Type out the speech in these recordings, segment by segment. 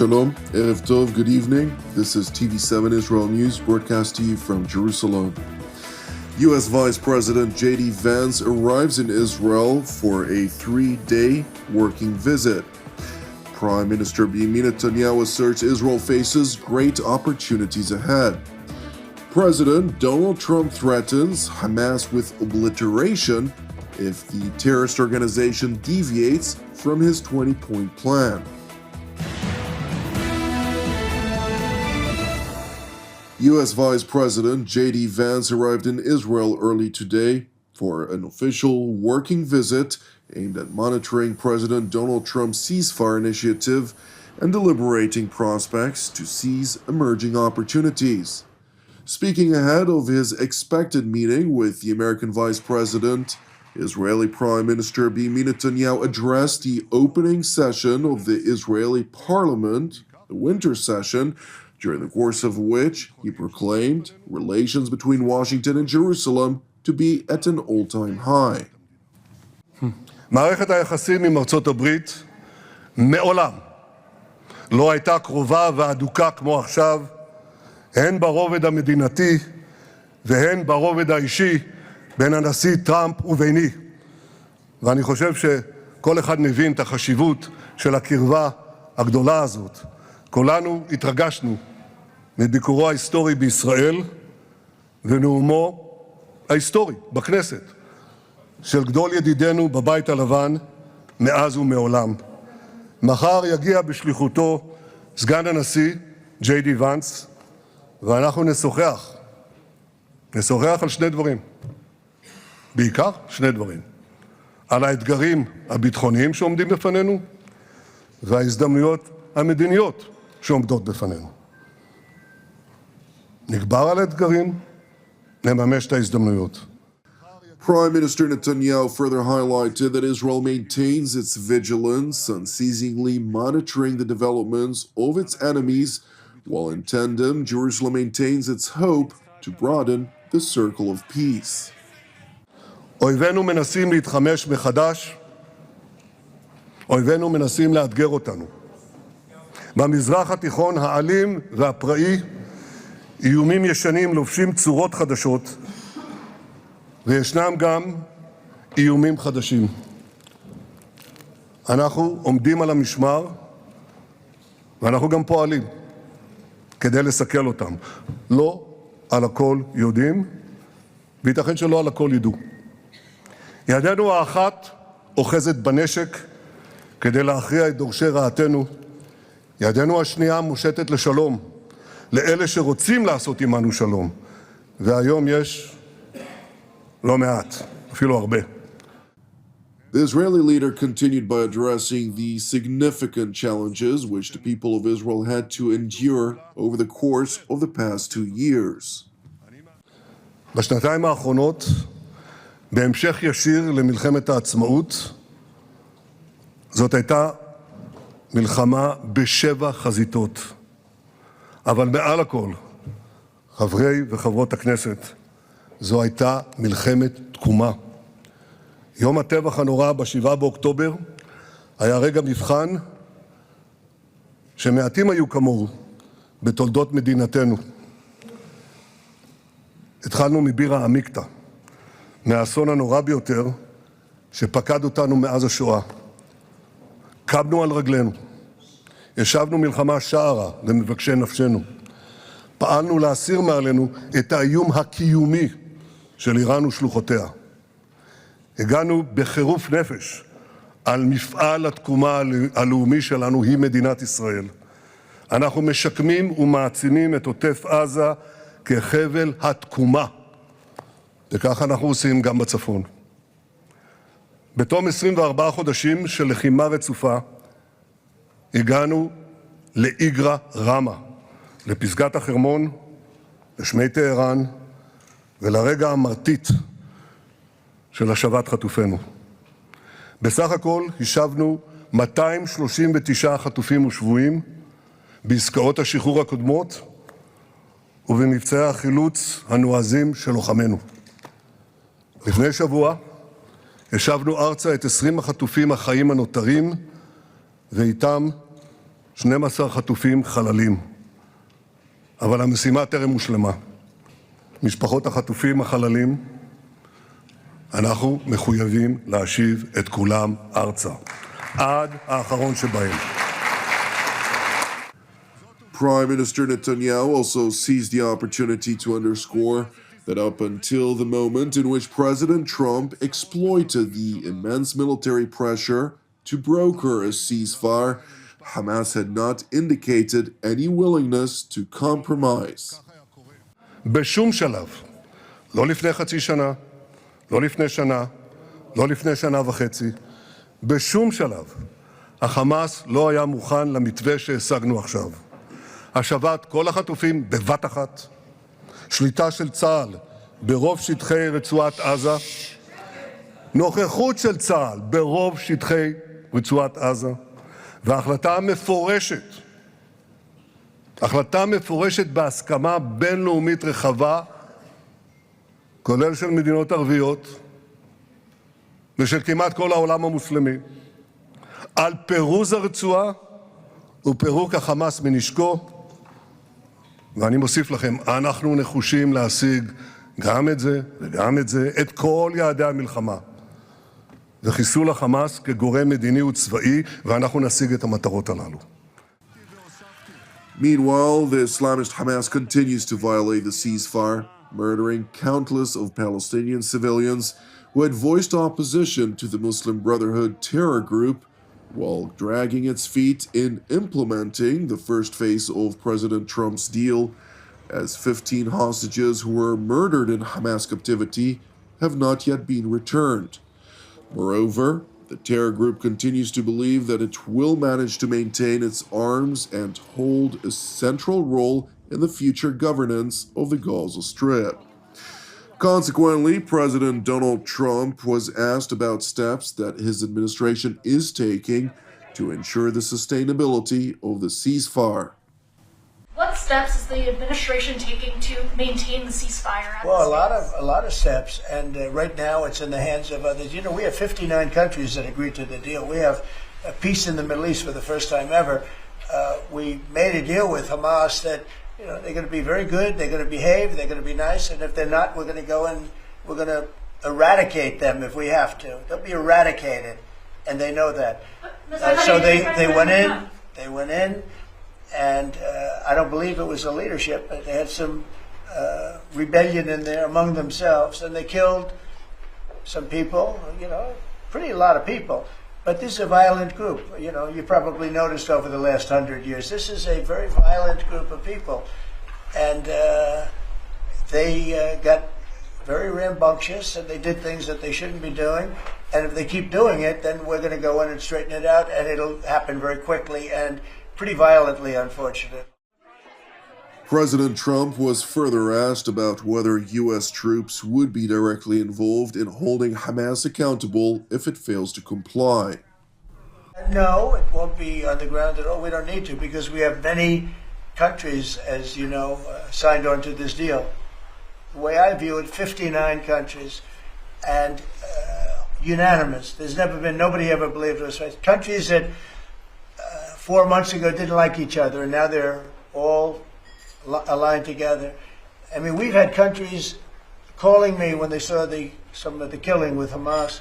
Shalom, Erev Tov, good evening. This is TV7 Israel News broadcast to you from Jerusalem. U.S. Vice President J.D. Vance arrives in Israel for a 3-day working visit. Prime Minister Benjamin Netanyahu asserts Israel faces great opportunities ahead. President Donald Trump threatens Hamas with obliteration if the terrorist organization deviates from his 20-point plan. U.S. Vice President J.D. Vance arrived in Israel early today for an official working visit aimed at monitoring President Donald Trump's ceasefire initiative and deliberating prospects to seize emerging opportunities. Speaking ahead of his expected meeting with the American Vice President, Israeli Prime Minister Benjamin Netanyahu addressed the opening session of the Israeli Parliament, the winter session, during the course of which he proclaimed relations between Washington and Jerusalem to be at an all-time high. מערכת היחסים עם ארצות הברית מעולם לא הייתה קרובה והדוקה כמו עכשיו, הן ברובד המדינתי והן ברובד האישי בין הנשיא טראמפ וביני. ואני חושב שכל אחד מבין את החשיבות של הקרבה הגדולה הזאת. כולנו התרגשנו מביקורו ההיסטורי בישראל ונאומו ההיסטורי בכנסת של גדול ידידינו בבית הלבן מאז ומעולם. מחר יגיע בשליחותו סגן הנשיא ג'יי.די ונס, ואנחנו נשוחח על שני דברים, בעיקר שני דברים, על האתגרים הביטחוניים שעומדים בפנינו וההזדמנויות המדיניות שעומדות בפנינו. נגבר על האתגרים, נממש את ההזדמנויות. Prime Minister Netanyahu further highlighted that Israel maintains its vigilance, unceasingly monitoring the developments of its enemies, while in tandem, Jerusalem maintains its hope to broaden the circle of peace. אויבינו מנסים להתחמש מחדש, אויבינו מנסים לאתגר אותנו. במזרח התיכון האלים והפראי, איומים ישנים לובשים צורות חדשות, וישנם גם איומים חדשים. אנחנו עומדים על המשמר, ואנחנו גם פועלים כדי לסכל אותם. לא על הכל יודעים, וייתכן שלא על הכל ידעו. ידנו האחת אוחזת בנשק כדי להכריע את דורשי רעתנו. ידנו השנייה מושטת לשלום, לאלה שרוצים לעשות עמנו שלום. והיום יש לא מעט, אפילו הרבה. The Israeli leader continued by addressing the significant challenges which the people of Israel had to endure over the course of the past 2 years. בשנתיים האחרונות, בהמשך ישיר למלחמת העצמאות, זאת הייתה מלחמה ב7 חזיתות. אבל מעל הכל, חברי וחברות הכנסת, זו הייתה מלחמת תקומה. יום הטבח הנורא ב7 באוקטובר היה רגע מבחן שמעטים היו כמוהו בתולדות מדינתנו. התחלנו מבירה עמיקתא, מהאסון הנורא ביותר שפקד אותנו מאז השואה. קמנו על רגלינו, ישבנו מלחמה שערה למבקשי נפשנו. פעלנו להסיר מעלינו את האיום הקיומי של איראן ושלוחותיה. הגענו בחירוף נפש על מפעל התקומה הלאומי שלנו, היא מדינת ישראל. אנחנו משקמים ומעצימים את עוטף עזה כחבל התקומה. וכך אנחנו עושים גם בצפון. בתום 24 חודשים של לחימה רצופה, הגענו לאיגרא רמא, לפסגת החרמון, לשמי טהרן ולרגע המרטיט של השבת חטופינו. בסך הכל השבנו 239 חטופים ושבויים בעסקאות השחרור הקודמות ובמבצעי החילוץ הנועזים של לוחמינו. לפני שבוע השבנו ארצה את 20 החטופים החיים הנותרים, ואיתם 12 חטופים חללים, אבל המשימה טרם הושלמה. משפחות החטופים החללים, אנחנו מחויבים להשיב את כולם ארצה, עד האחרון שבהם. Prime Minister Netanyahu also seized the opportunity to underscore that up until the moment in which President Trump exploited the immense military pressure to broker a ceasefire, Hamas had not indicated any willingness to compromise. בשום שלב, לא לפני חצי שנה, לא לפני שנה, לא לפני שנה וחצי, בשום שלב, החמאס לא היה מוכן למתווה שהשגנו עכשיו. השבת כל החטופים בבת אחת, שליטה של צה"ל ברוב שטחי רצועת עזה, נוכחות של צה"ל ברוב שטחי רצועת עזה, והחלטה מפורשת בהסכמה בינלאומית רחבה, כולל של מדינות ערביות ושל כמעט כל העולם המוסלמי, על פירוז הרצועה ופירוק החמאס מנשקו, ואני מוסיף לכם, אנחנו נחושים להשיג גם את זה וגם את זה, את כל יעדי המלחמה. וחיסול החמאס כגורם מדיני וצבאי, ואנחנו נשיג את המטרות הללו. Meanwhile, the Islamist Hamas continues to violate the ceasefire, murdering countless of Palestinian civilians who had voiced opposition to the Muslim Brotherhood terror group, while dragging its feet in implementing the first phase of President Trump's deal, as 15 hostages who were murdered in Hamas captivity have not yet been returned. Moreover, the terror group continues to believe that it will manage to maintain its arms and hold a central role in the future governance of the Gaza Strip. Consequently, President Donald Trump was asked about steps that his administration is taking to ensure the sustainability of the ceasefire. What steps is the administration taking to maintain the ceasefire? Well, a lot of steps, and right now it's in the hands of others. You know, we have 59 countries that agreed to the deal. We have a peace in the Middle East for the first time ever. We made a deal with Hamas that, you know, they're going to be very good, they're going to behave, they're going to be nice, and if they're not, we're going to go and we're going to eradicate them if we have to. They'll be eradicated, and they know that. So they went in, and I don't believe it was the leadership, but they had some rebellion in there among themselves, and they killed some people, you know, a lot of people. But this is a violent group. You know, you probably noticed over the last 100 years, this is a very violent group of people. And they got very rambunctious, and they did things that they shouldn't be doing. And if they keep doing it, then we're going to go in and straighten it out, and it'll happen very quickly and pretty violently, unfortunately. President Trump was further asked about whether U.S. troops would be directly involved in holding Hamas accountable if it fails to comply. No, it won't be on the ground at all. We don't need to, because we have many countries, as you know, signed on to this deal. The way I view it, 59 countries, and unanimous. There's never been, nobody ever believed us. Right? Countries that 4 months ago didn't like each other, and now they're all aligned together. I mean, we've had countries calling me when they saw some of the killing with Hamas,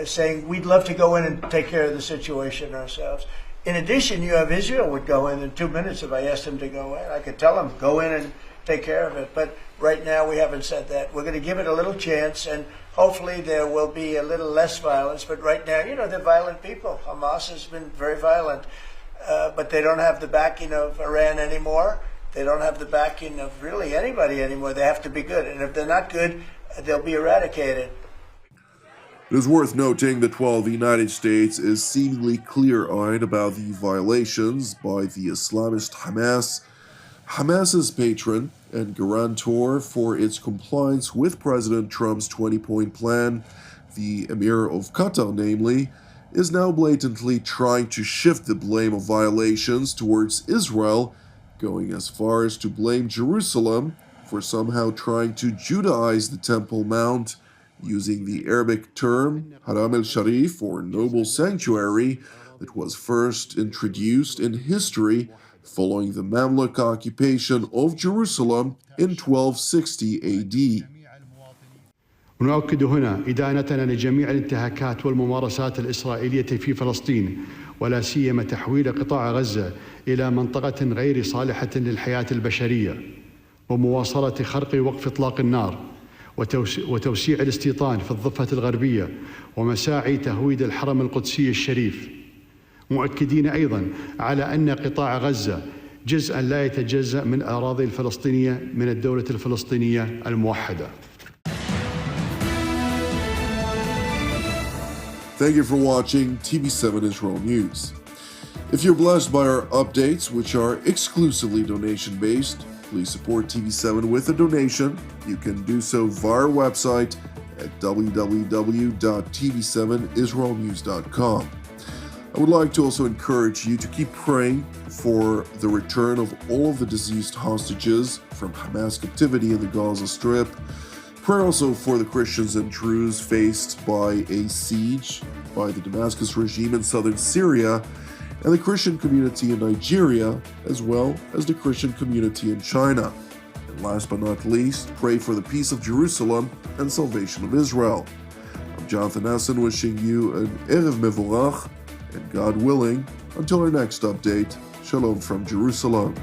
saying we'd love to go in and take care of the situation ourselves. In addition, you have Israel would go in 2 minutes if I asked them to go in. I could tell them, go in and take care of it. But right now we haven't said that. We're going to give it a little chance, and hopefully there will be a little less violence. But right now, you know, they're violent people. Hamas has been very violent. But they don't have the backing of Iran anymore. They don't have the backing of really anybody anymore. They have to be good. And if they're not good, they'll be eradicated. It is worth noting that while the United States is seemingly clear-eyed about the violations by the Islamist Hamas, Hamas's patron and guarantor for its compliance with President Trump's 20-point plan, the Emir of Qatar namely, is now blatantly trying to shift the blame of violations towards Israel, going as far as to blame Jerusalem for somehow trying to Judaize the Temple Mount, using the Arabic term Haram el-Sharif, or noble sanctuary, It was first introduced in history following the Mamluk occupation of Jerusalem in 1260 AD. ونؤكد هنا إدانتنا لجميع الانتهاكات والممارسات الإسرائيلية في فلسطين، ولا سيما تحويل قطاع غزة إلى منطقة غير صالحة للحياة البشرية، ومواصلة خرق وقف إطلاق النار، وتوسيع الاستيطان في الضفة الغربية، ومساعي تهويد الحرم القدسي الشريف، مؤكدين أيضا على أن قطاع غزة جزءا لا يتجزأ من الأراضي الفلسطينية من الدولة الفلسطينية الموحدة. Thank you for watching TV7 Israel News. If you're blessed by our updates, which are exclusively donation-based, please support TV7 with a donation. You can do so via our website at www.tv7israelnews.com. I would like to also encourage you to keep praying for the return of all of the deceased hostages from Hamas captivity in the Gaza Strip. Pray also for the Christians and Druze faced by a siege by the Damascus regime in southern Syria, and the Christian community in Nigeria, as well as the Christian community in China. And last but not least, pray for the peace of Jerusalem and salvation of Israel. I'm Jonathan Hessen wishing you an Erev Mevorach, and God willing, until our next update, Shalom from Jerusalem.